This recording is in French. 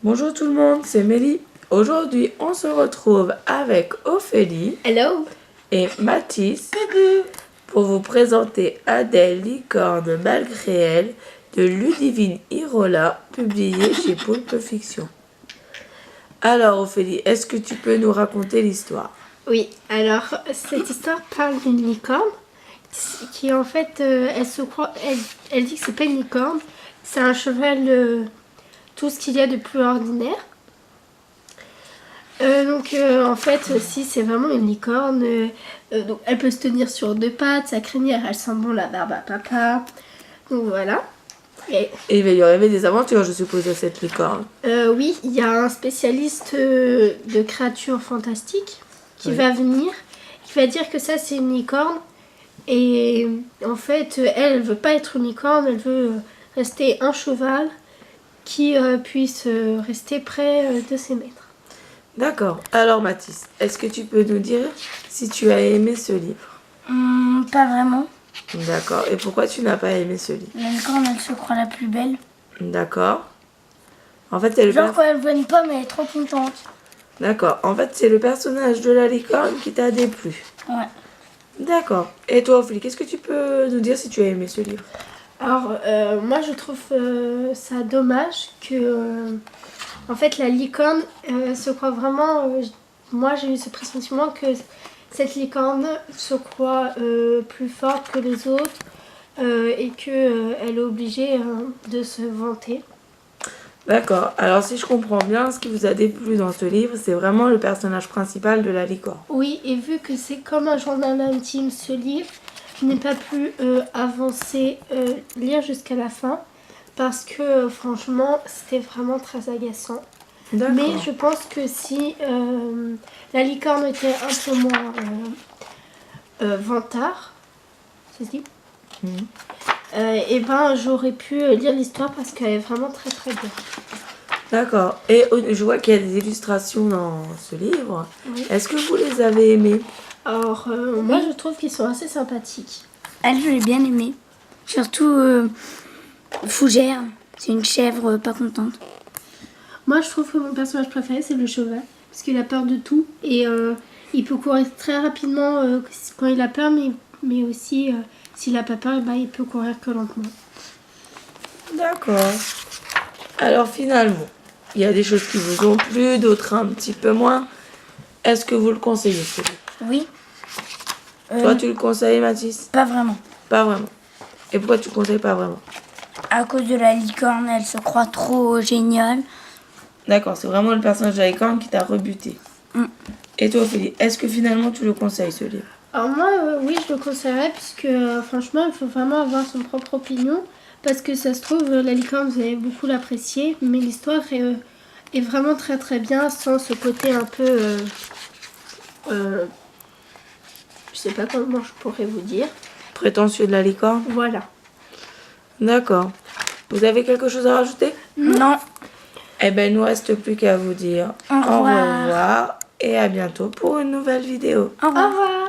Bonjour tout le monde, c'est Mélie. Aujourd'hui, on se retrouve avec Ophélie Hello et Mathis pour vous présenter Adèle Licorne malgré elle de Ludivine Irola, publié chez Pulp Fiction. Alors Ophélie, est-ce que tu peux nous raconter l'histoire? Oui, alors cette histoire parle d'une licorne qui en fait, elle dit que c'est pas une licorne, c'est un cheval, tout ce qu'il y a de plus ordinaire. En fait, si c'est vraiment une licorne, donc elle peut se tenir sur deux pattes, sa crinière elle sent bon la barbe à papa, donc voilà. Et il va y arriver des aventures, je suppose, à cette licorne. Oui, il y a un spécialiste de créatures fantastiques qui va venir, qui va dire que ça c'est une licorne. Et en fait, elle veut pas être une licorne, elle veut rester un cheval qui puisse rester près de ses maîtres. D'accord. Alors Mathis, est-ce que tu peux nous dire si tu as aimé ce livre? Pas vraiment. D'accord. Et pourquoi tu n'as pas aimé ce livre? La licorne, elle se croit la plus belle. D'accord. En fait, c'est le Genre quand elle voit une pomme, elle est trop contente. D'accord. En fait, c'est le personnage de la licorne qui t'a déplu. Ouais. D'accord. Et toi, Ophélie, qu'est-ce que tu peux nous dire si tu as aimé ce livre? Alors, moi je trouve ça dommage que, en fait, la licorne se croit vraiment. Moi j'ai eu ce pressentiment que cette licorne se croit plus forte que les autres et qu'elle est obligée de se vanter. D'accord. Alors, si je comprends bien, ce qui vous a déplu dans ce livre, c'est vraiment le personnage principal de la licorne. Oui, et vu que c'est comme un journal intime ce livre, je n'ai pas pu avancer, lire jusqu'à la fin parce que franchement c'était vraiment très agaçant. D'accord. Mais je pense que si la licorne était un peu moins vantard, ça se dit, et ben j'aurais pu lire l'histoire parce qu'elle est vraiment très très bien. D'accord. Et je vois qu'il y a des illustrations dans ce livre. Oui. Est-ce que vous les avez aimées? Alors moi je trouve qu'ils sont assez sympathiques. Elle, je l'ai bien aimée. Surtout Fougère. C'est une chèvre pas contente. Moi je trouve que mon personnage préféré c'est le cheval parce qu'il a peur de tout et il peut courir très rapidement quand il a peur, mais aussi s'il n'a pas peur, il peut courir que lentement. D'accord. Alors finalement, il y a des choses qui vous ont plu, d'autres un petit peu moins. Est-ce que vous le conseillez, ce livre? Oui. Toi, tu le conseilles, Mathis? Pas vraiment. Pas vraiment. Et pourquoi tu le conseilles pas vraiment? À cause de la licorne, elle se croit trop géniale. D'accord, c'est vraiment le personnage de la licorne qui t'a rebuté. Et toi, Ophélie, est-ce que finalement tu le conseilles, ce livre? Alors moi, oui, je le conseillerais puisque franchement, il faut vraiment avoir son propre opinion parce que ça se trouve, la licorne, vous allez beaucoup l'apprécier, mais l'histoire est vraiment très très bien sans ce côté un peu... je sais pas comment je pourrais vous dire. Prétentieux de la licorne? Voilà. D'accord. Vous avez quelque chose à rajouter? Non. Eh ben, il ne nous reste plus qu'à vous dire Au revoir. revoir et à bientôt pour une nouvelle vidéo. Au revoir. Au revoir.